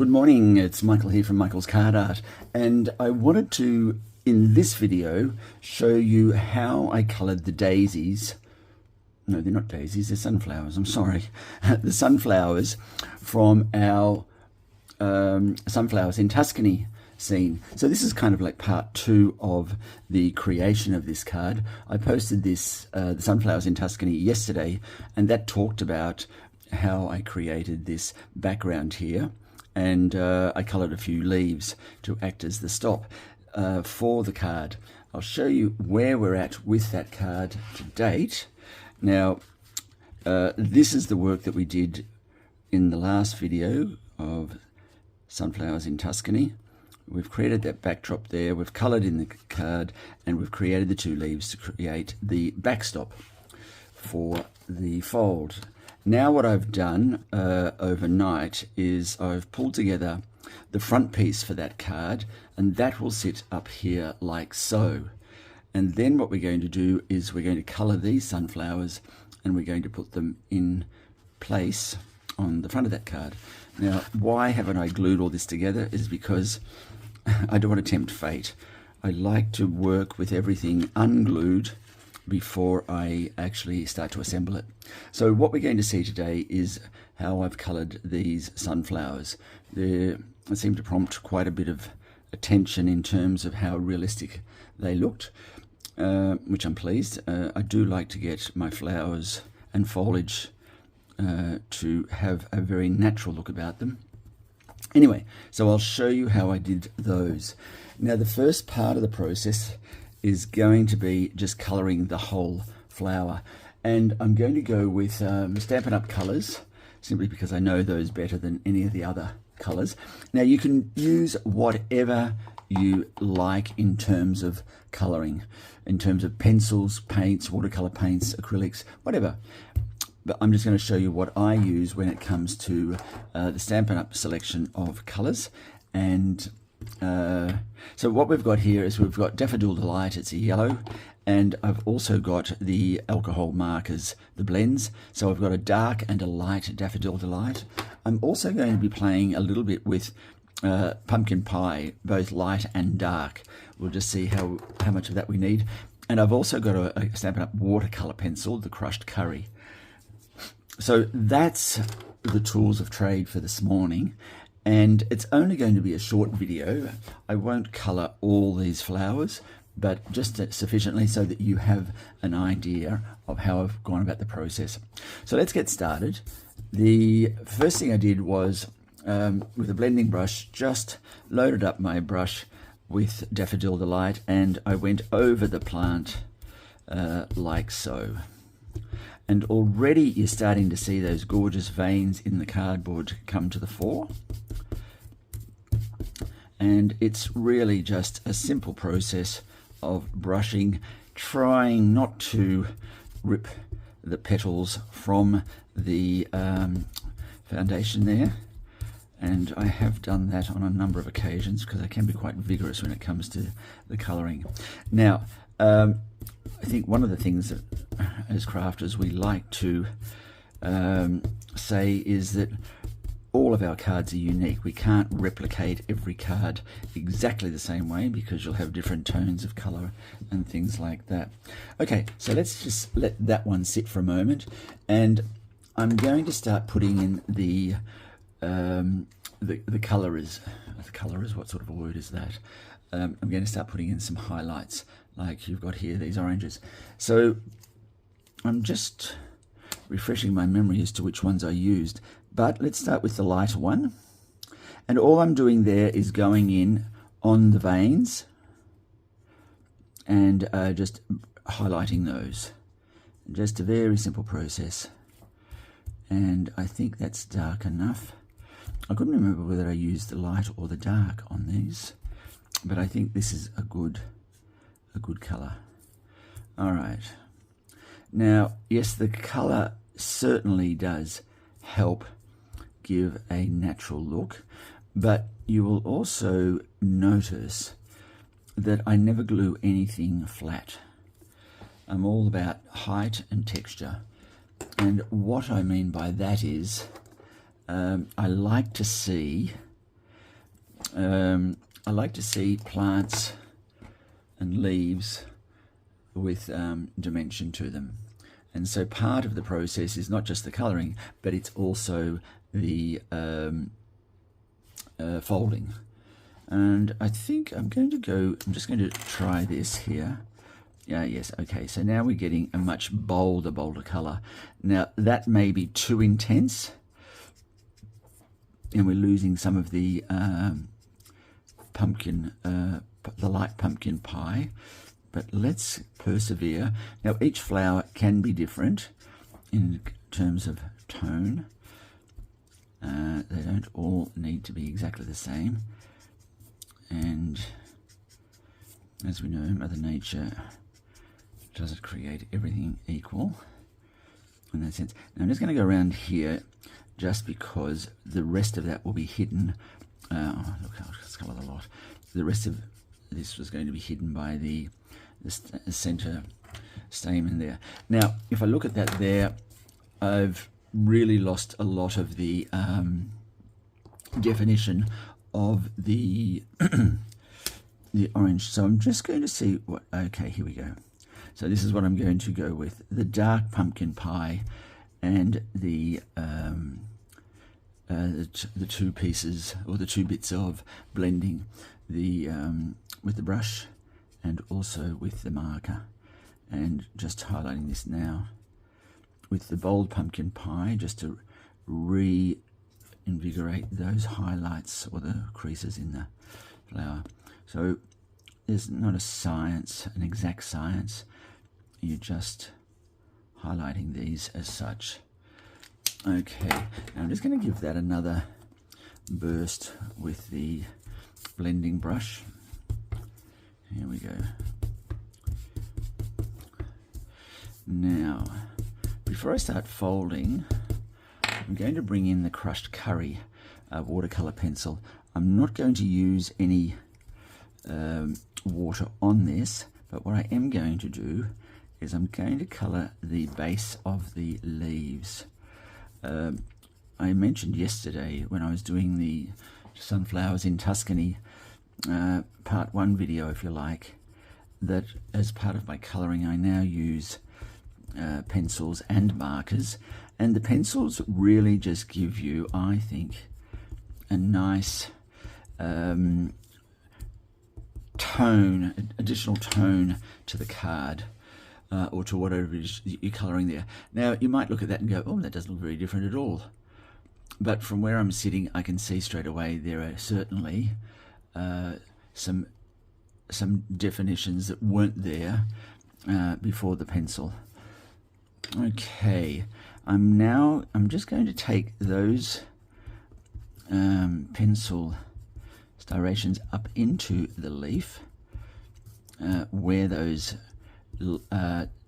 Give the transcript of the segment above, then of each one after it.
Good morning, it's Michael here from Michael's Card Art, and I wanted to, in this video, show you how I coloured the daisies. No, they're not daisies, they're sunflowers, I'm sorry. The sunflowers from our Sunflowers in Tuscany scene. So this is kind of like part 2 of the creation of this card. I posted this, the Sunflowers in Tuscany, yesterday, and that talked about how I created this background here. And I coloured a few leaves to act as the stop for the card. I'll show you where we're at with that card to date. Now, this is the work that we did in the last video of Sunflowers in Tuscany. We've created that backdrop there, we've coloured in the card, and we've created the 2 leaves to create the backstop for the fold. Now what I've done overnight is I've pulled together the front piece for that card, and that will sit up here like so. And then what we're going to do is we're going to colour these sunflowers and we're going to put them in place on the front of that card. Now, why haven't I glued all this together is because I don't want to tempt fate. I like to work with everything unglued before I actually start to assemble it. So what we're going to see today is how I've coloured these sunflowers. They seem to prompt quite a bit of attention in terms of how realistic they looked, which I'm pleased. I do like to get my flowers and foliage to have a very natural look about them. Anyway, so I'll show you how I did those. Now, the first part of the process is going to be just colouring the whole flower, and I'm going to go with Stampin' Up! Colours, simply because I know those better than any of the other colours. Now, you can use whatever you like in terms of colouring, in terms of pencils, paints, watercolour paints, acrylics, whatever. But I'm just going to show you what I use when it comes to the Stampin' Up! Selection of colours. And so what we've got here is we've got Daffodil Delight, it's a yellow, and I've also got the alcohol markers, the blends. So I've got a dark and a light Daffodil Delight. I'm also going to be playing a little bit with Pumpkin Pie, both light and dark. We'll just see how much of that we need. And I've also got a Stampin' Up! Watercolour pencil, the Crushed Curry. So that's the tools of trade for this morning. And it's only going to be a short video. I won't colour all these flowers, but just sufficiently so that you have an idea of how I've gone about the process. So let's get started. The first thing I did was, with a blending brush, just loaded up my brush with Daffodil Delight, and I went over the plant like so. And already you're starting to see those gorgeous veins in the cardboard come to the fore. And it's really just a simple process of brushing, trying not to rip the petals from the foundation there. And I have done that on a number of occasions because I can be quite vigorous when it comes to the colouring. Now, I think one of the things that as crafters we like to say is that all of our cards are unique. We can't replicate every card exactly the same way because you'll have different tones of colour and things like that. Okay, so let's just let that one sit for a moment, and I'm going to start putting in the colourers. The colourers, what sort of a word is that? I'm going to start putting in some highlights like you've got here, these oranges. So I'm just refreshing my memory as to which ones I used, but let's start with the lighter one. And all I'm doing there is going in on the veins and just highlighting those. Just a very simple process. And I think that's dark enough. I couldn't remember whether I used the light or the dark on these, but I think this is a good colour. All right. Now, yes, the colour certainly does help give a natural look, but you will also notice that I never glue anything flat. I'm all about height and texture. And what I mean by that is I like to see I like to see plants and leaves with dimension to them. And so part of the process is not just the colouring, but it's also the folding. And I think I'm just going to try this here. Yeah, yes, okay. So now we're getting a much bolder colour. Now that may be too intense, and we're losing some of the pumpkin, the light pumpkin pie. But let's persevere. Now each flower can be different in terms of tone. They don't all need to be exactly the same. And as we know, Mother Nature doesn't create everything equal in that sense. Now I'm just going to go around here just because the rest of that will be hidden. Oh, look, it's coloured a lot. The rest of this was going to be hidden by the center stamen there. Now, if I look at that there, I've really lost a lot of the definition of the the orange. So I'm just going to see what. Okay, here we go. So this is what I'm going to go with: the dark pumpkin pie and the two pieces, or the two bits of blending the with the brush and also with the marker, and just highlighting this now with the bold pumpkin pie just to reinvigorate those highlights or the creases in the flower. So there's not a science, an exact science. You're just highlighting these as such. Okay, now I'm just going to give that another burst with the blending brush. Here we go. Now, before I start folding, I'm going to bring in the crushed curry watercolor pencil. I'm not going to use any water on this, but what I am going to do is I'm going to color the base of the leaves. I mentioned yesterday when I was doing the sunflowers in Tuscany part 1 video, if you like, that as part of my colouring I now use pencils and markers, and the pencils really just give you, I think, a nice tone, additional tone to the card, or to whatever it is you're colouring there. Now you might look at that and go, oh, that doesn't look very different at all, but from where I'm sitting I can see straight away there are certainly some definitions that weren't there before the pencil. Okay, I'm just going to take those pencil striations up into the leaf where those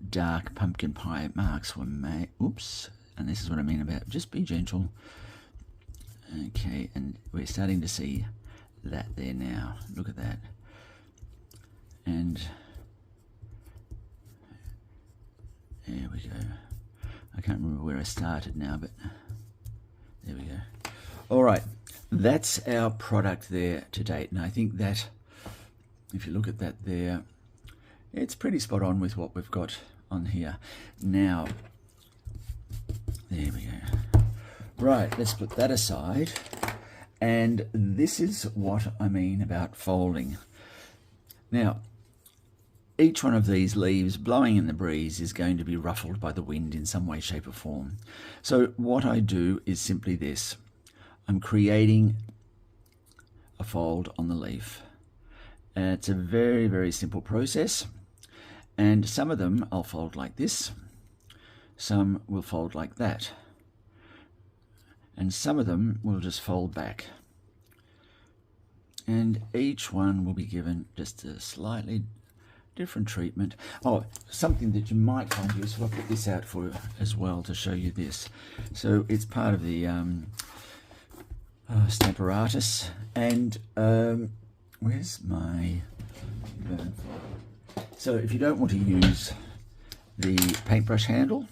dark pumpkin pie marks were made. Oops, and this is what I mean about just be gentle. Okay, and we're starting to see that there now. Look at that. And there we go. I can't remember where I started now, but there we go. All right, that's our product there to date. And I think that if you look at that there, it's pretty spot on with what we've got on here. Now, there we go. Right, let's put that aside. And this is what I mean about folding. Now, each one of these leaves blowing in the breeze is going to be ruffled by the wind in some way, shape or form. So what I do is simply this. I'm creating a fold on the leaf. It's a very, very simple process. And some of them I'll fold like this. Some will fold like that. And some of them will just fold back. And each one will be given just a slightly different treatment. Oh, something that you might find useful, I'll put this out for you as well to show you this. So it's part of the Stamparatus, and where's my burn foil? So if you don't want to use the paintbrush handle,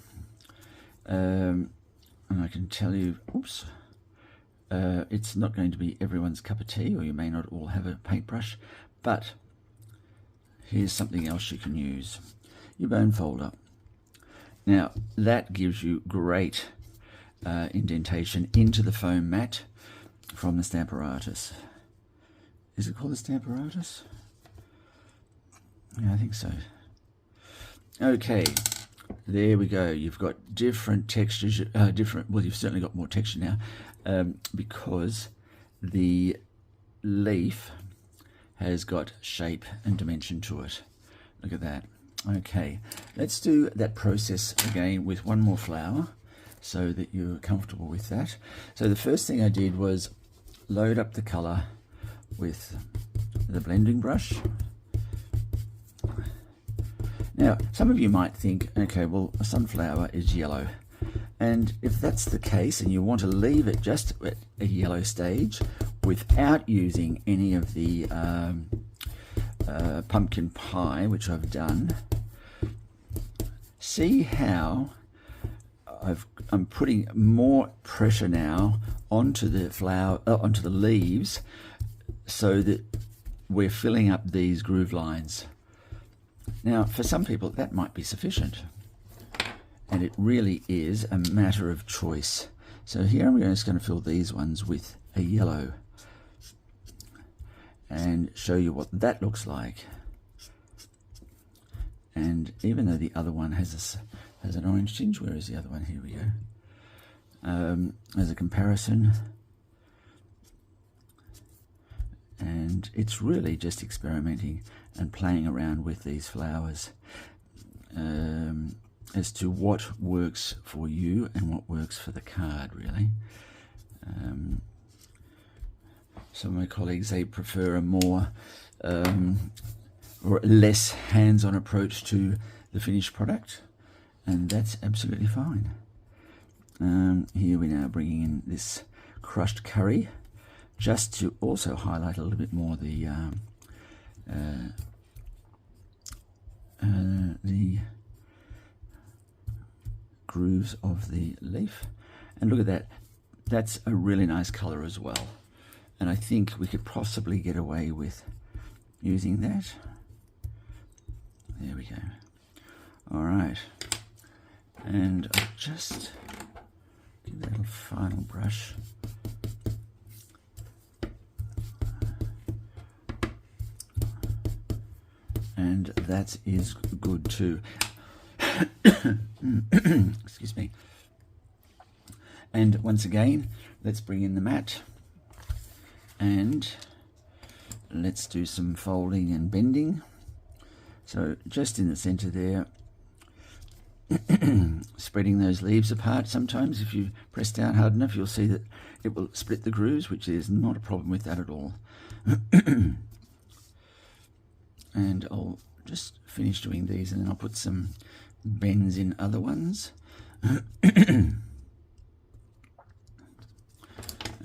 and I can tell you, oops, It's not going to be everyone's cup of tea, or you may not all have a paintbrush, but here's something else you can use. Your bone folder. Now, that gives you great indentation into the foam mat from the Stamparatus. Is it called the Stamparatus? Yeah, I think so. Okay, there we go. You've got different textures, well, you've certainly got more texture now, because the leaf has got shape and dimension to it. Look at that. Okay, let's do that process again with one more flower so that you're comfortable with that. So the first thing I did was load up the color with the blending brush. Now, some of you might think, okay, well, a sunflower is yellow. And if that's the case and you want to leave it just at a yellow stage without using any of the pumpkin pie, which I've done, see how I'm putting more pressure now onto the flower, onto the leaves, so that we're filling up these groove lines. Now, for some people, that might be sufficient, and it really is a matter of choice. So here I'm just going to fill these ones with a yellow and show you what that looks like. And even though the other one has an orange tinge, where is the other one? Here we go. As a comparison, and it's really just experimenting and playing around with these flowers as to what works for you and what works for the card, really. Some of my colleagues, they prefer a more or less hands-on approach to the finished product, and that's absolutely fine. Here we're now bringing in this crushed curry, just to also highlight a little bit more the grooves of the leaf. And look at that, that's a really nice color as well, and I think we could possibly get away with using that. There we go. All right, and I'll just give that a final brush. And that is good too. Excuse me. And once again, let's bring in the mat and let's do some folding and bending. So just in the center there, spreading those leaves apart. Sometimes if you press down hard enough, you'll see that it will split the grooves, which is not a problem with that at all. And I'll just finish doing these, and then I'll put some bends in other ones.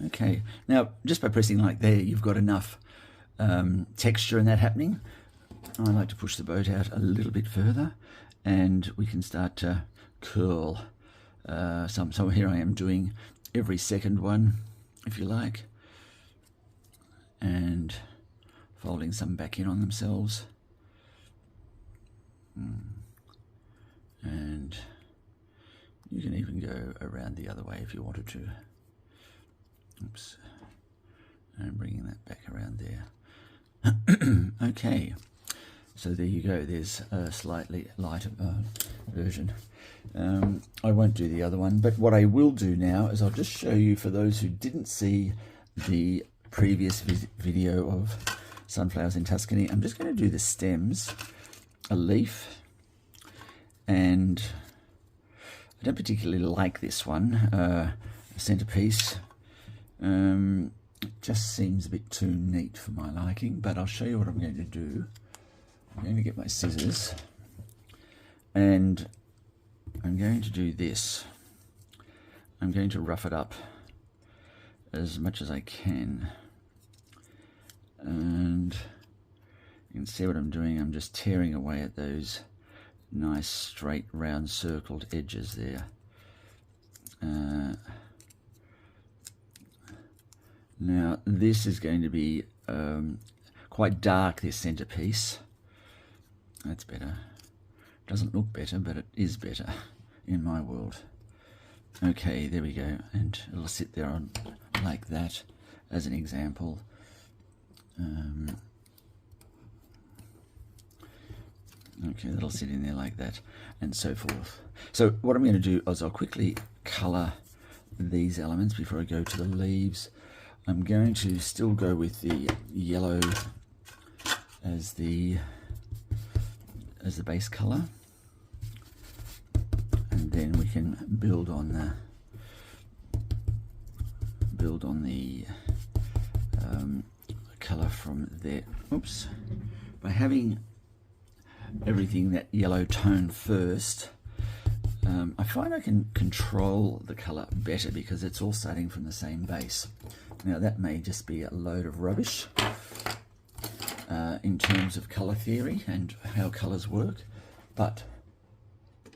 Okay, now just by pressing like there, you've got enough texture in that happening. I like to push the boat out a little bit further, and we can start to curl some. So here I am doing every second one, if you like, and folding some back in on themselves. And you can even go around the other way if you wanted to. Oops. And bringing that back around there. Okay, so there you go. There's a slightly lighter version. I won't do the other one, but what I will do now is I'll just show you, for those who didn't see the previous video of sunflowers in Tuscany, I'm just going to do the stems, a leaf, and I don't particularly like this one, a centerpiece. It just seems a bit too neat for my liking, but I'll show you what I'm going to do. I'm going to get my scissors, and I'm going to do this. I'm going to rough it up as much as I can. And you can see what I'm doing. I'm just tearing away at those nice straight round circled edges there. Now this is going to be quite dark, this centerpiece. That's better. Doesn't look better, but it is better in my world. Okay, there we go, and it'll sit there on like that as an example. Okay, that'll sit in there like that, and so forth. So what I'm going to do is I'll quickly colour these elements before I go to the leaves. I'm going to still go with the yellow as the base colour, and then we can build on the colour from there. Oops, by having everything that yellow tone first, I find I can control the colour better because it's all starting from the same base. Now that may just be a load of rubbish in terms of colour theory and how colours work, but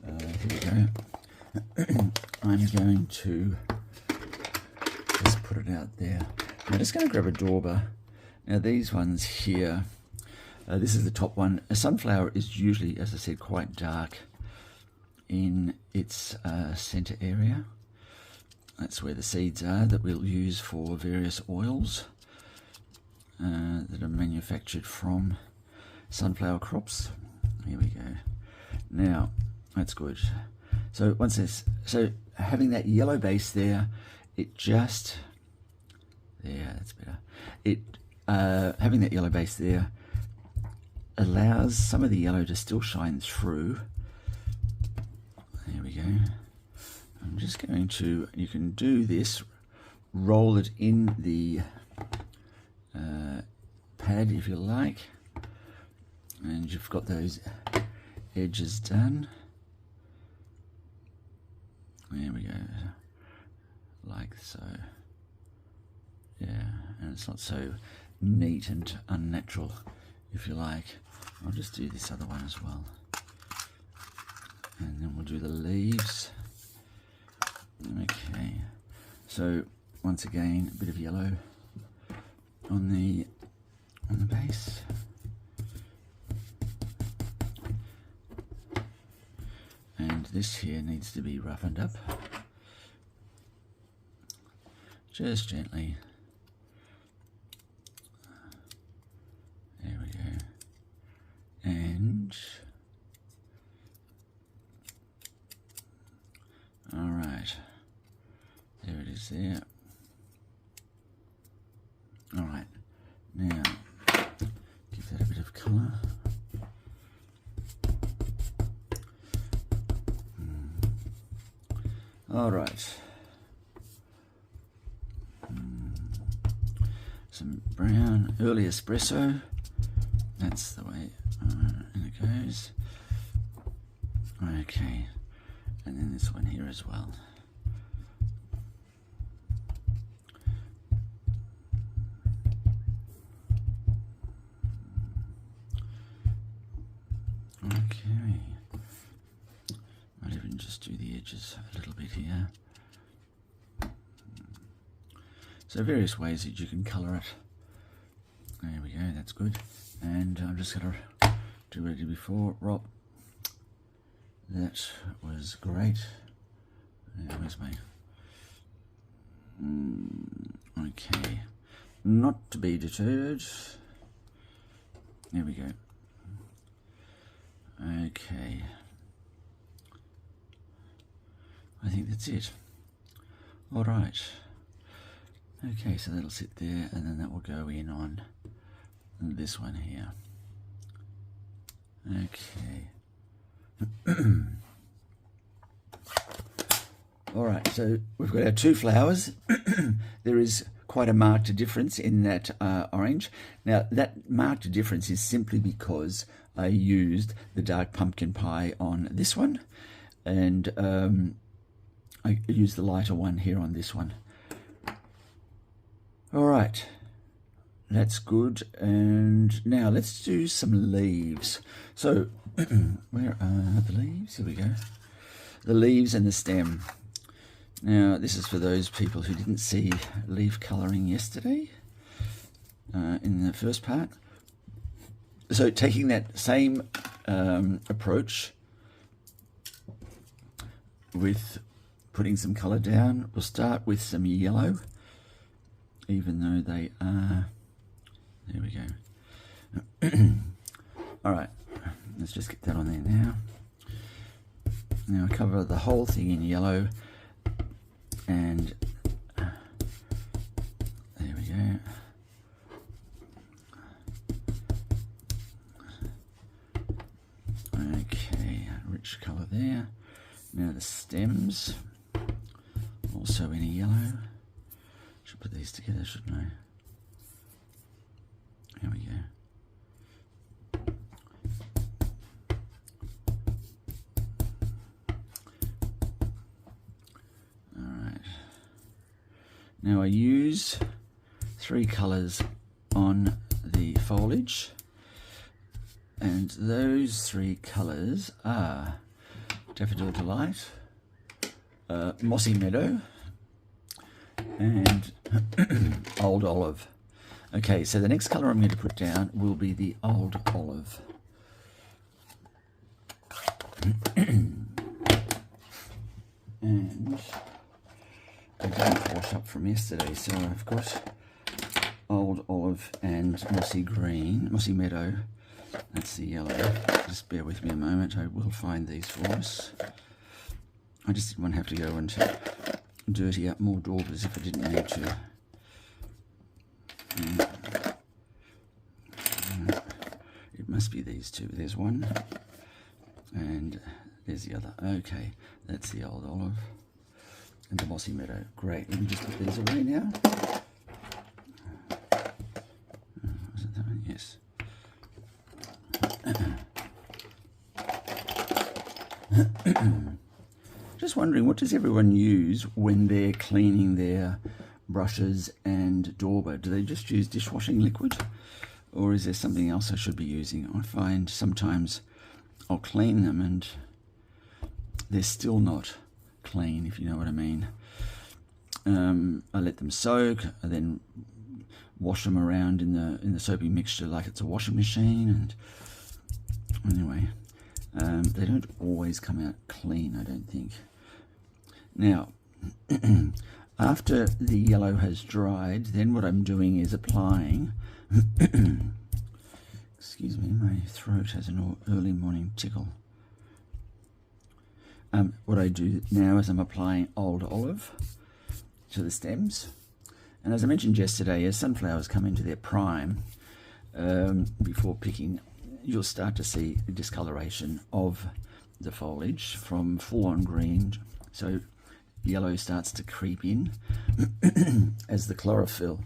here we go. I'm going to just put it out there. I'm just going to grab a dauber. Now these ones here, this is the top one. A sunflower is usually, as I said, quite dark in its center area. That's where the seeds are that we'll use for various oils that are manufactured from sunflower crops. Here we go. Now that's good. So once this, so having that yellow base there, it just that's better. It having that yellow base there allows some of the yellow to still shine through. There we go. I'm just going to, you can do this, roll it in the pad if you like, and you've got those edges done. There we go, like so. Yeah, and it's not so neat and unnatural, if you like. I'll just do this other one as well, and then we'll do the leaves. Okay, so once again a bit of yellow on the base, and this here needs to be roughened up just gently. There we go, and all right, there it is there. All right, now give that a bit of colour. All right, some brown, early espresso. That's the way and it goes. Okay, and then this one here as well. Okay, might even just do the edges a little bit here. So various ways that you can colour it. There we go, that's good. And I'm just going to do what I did before. Rob, that was great. Where's my... okay, not to be deterred. There we go. Okay, I think that's it. All right. Okay, so that'll sit there, and then that will go in on this one here. Okay. All right, so we've got our two flowers. There is quite a marked difference in that orange. Now, that marked difference is simply because I used the dark pumpkin pie on this one, and I used the lighter one here on this one. All right, that's good. And now let's do some leaves. So where are the leaves? Here we go. The leaves and the stem. Now, this is for those people who didn't see leaf colouring yesterday in the first part. So taking that same approach with putting some colour down, we'll start with some yellow, even though they are, there we go. All right, let's just get that on there now. Now I cover the whole thing in yellow, and there we go. Okay, rich colour there. Now the stems, also in a yellow. Should put these together, shouldn't I? There we go. Now I use 3 colours on the foliage, and those 3 colours are Daffodil Delight, Mossy Meadow, and Old Olive. Okay, so the next colour I'm going to put down will be the Old Olive. And I didn't wash up from yesterday, so I've got Old Olive and Mossy Green, Mossy Meadow. That's the yellow. Just bear with me a moment, I will find these for us. I just didn't want to have to go and dirty up more daubers if I didn't need to. It must be these two. There's one, and there's the other. Okay, that's the Old Olive. And the Mossy Meadow. Great. Let me just put these away now. Was it that one? Yes. Just wondering, what does everyone use when they're cleaning their brushes and dauber? Do they just use dishwashing liquid? Or is there something else I should be using? I find sometimes I'll clean them and they're still not clean, if you know what I mean. I let them soak, I then wash them around in the soapy mixture like it's a washing machine, and anyway, they don't always come out clean, I don't think. Now, after the yellow has dried, then what I'm doing is applying excuse me, my throat has an early morning tickle. What I do now is I'm applying Old Olive to the stems, and as I mentioned yesterday, as sunflowers come into their prime, before picking, you'll start to see the discoloration of the foliage from full-on green, so yellow starts to creep in as the chlorophyll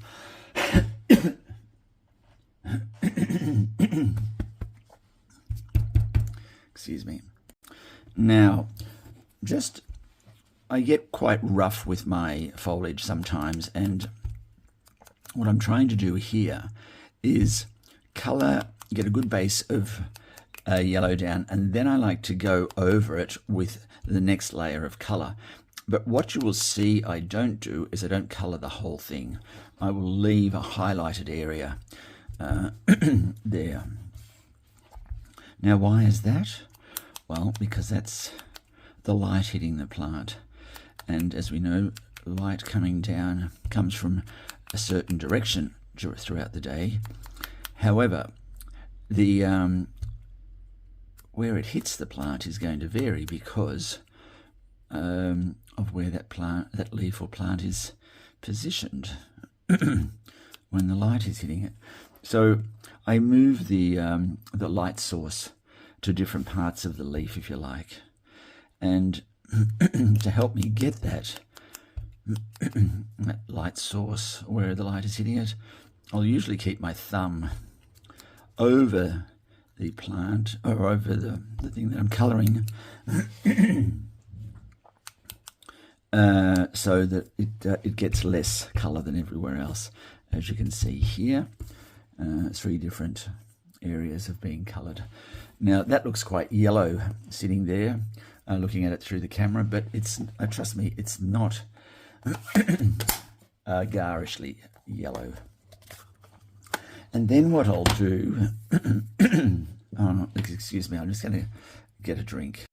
excuse me. Now, I get quite rough with my foliage sometimes, and what I'm trying to do here is colour, get a good base of yellow down, and then I like to go over it with the next layer of colour. But what you will see I don't do is I don't colour the whole thing. I will leave a highlighted area there. Now, why is that? Well, because that's the light hitting the plant, and as we know, light coming down comes from a certain direction throughout the day. However, the where it hits the plant is going to vary because of where that leaf or plant is positioned when the light is hitting it. So I move the light source to different parts of the leaf, if you like, and to help me get that light source where the light is hitting it, I'll usually keep my thumb over the plant or over the thing that I'm colouring so that it gets less colour than everywhere else. As you can see here, 3 different areas of being coloured. Now that looks quite yellow sitting there. looking at it through the camera, but it's, trust me, it's not garishly yellow. And then what I'll do, oh, excuse me, I'm just going to get a drink.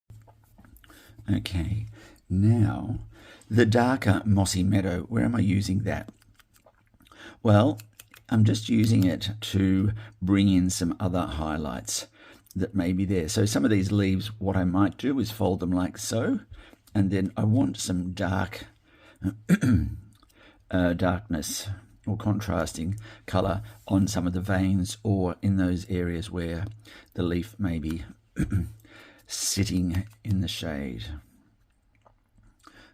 Okay, now the darker mossy meadow, where am I using that? Well, I'm just using it to bring in some other highlights that may be there. So some of these leaves, what I might do is fold them like so, and then I want some dark darkness or contrasting color on some of the veins or in those areas where the leaf may be sitting in the shade.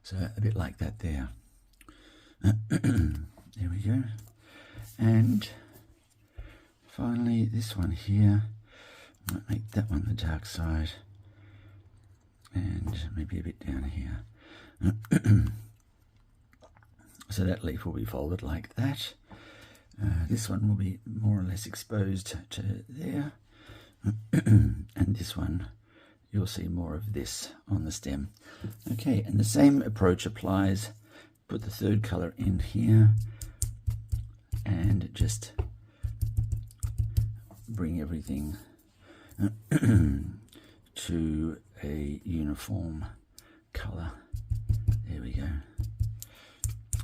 So a bit like that there. There we go. And finally this one here, I might make that one the dark side, and maybe a bit down here. So that leaf will be folded like that. This one will be more or less exposed to there. And this one, you'll see more of this on the stem. Okay, and the same approach applies. Put the third color in here and just bring everything to a uniform color. There we go.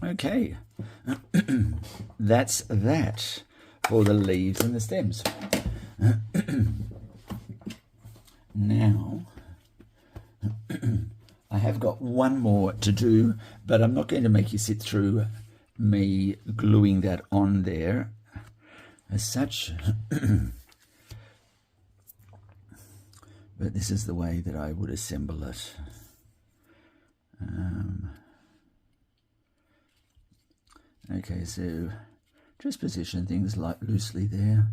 Okay, that's that for the leaves and the stems. Now, I have got one more to do, but I'm not going to make you sit through me gluing that on there as such. But this is the way that I would assemble it. Okay, so just position things like loosely there.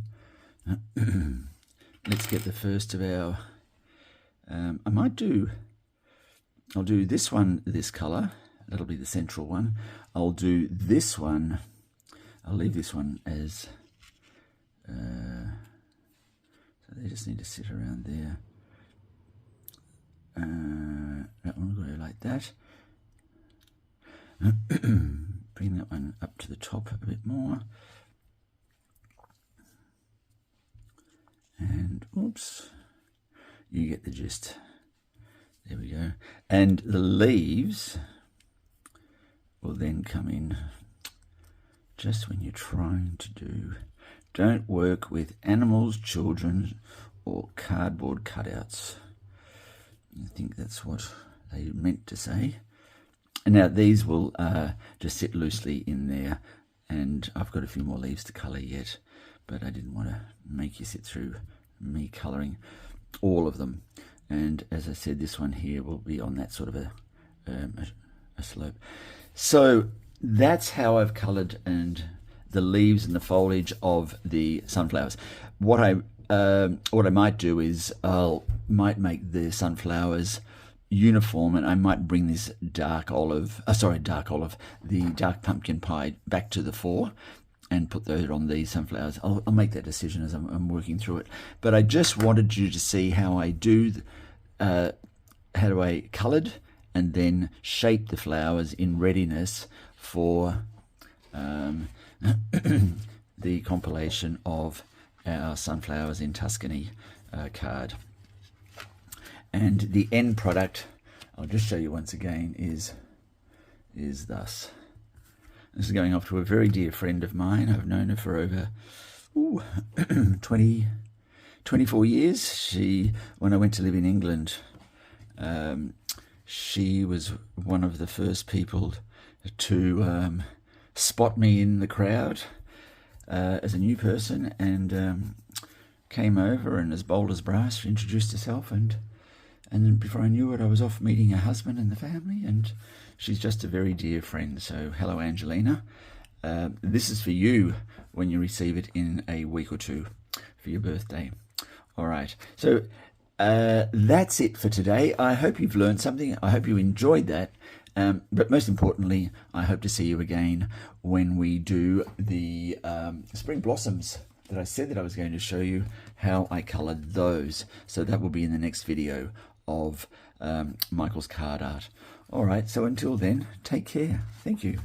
Let's get the first of our, I'll do this one, this color, that'll be the central one. I'll do this one, I'll leave this one as, so they just need to sit around there. That one will go like that. Bring that one up to the top a bit more. And oops, you get the gist. There we go. And the leaves will then come in just when you're trying to do. Don't work with animals, children, or cardboard cutouts. I think that's what they meant to say. And now these will just sit loosely in there, and I've got a few more leaves to colour yet, but I didn't want to make you sit through me colouring all of them. And as I said, this one here will be on that sort of a slope. So that's how I've coloured and the leaves and the foliage of the sunflowers. What I might do is might make the sunflowers uniform, and I might bring this dark pumpkin pie back to the fore and put those on these sunflowers. I'll make that decision as I'm working through it. But I just wanted you to see how I do, how do I coloured and then shape the flowers in readiness for the compilation of our Sunflowers in Tuscany card. And the end product, I'll just show you once again, is thus. This is going off to a very dear friend of mine. I've known her for over 24 years. When I went to live in England, she was one of the first people to spot me in the crowd as a new person, and came over and as bold as brass she introduced herself, and then before I knew it I was off meeting her husband and the family, and she's just a very dear friend. So hello Angelina, this is for you when you receive it in a week or two for your birthday. All right, so that's it for today. I hope you've learned something. I hope you enjoyed that. But most importantly, I hope to see you again when we do the spring blossoms that I said that I was going to show you how I coloured those. So that will be in the next video of Michael's card art. All right, so until then, take care. Thank you.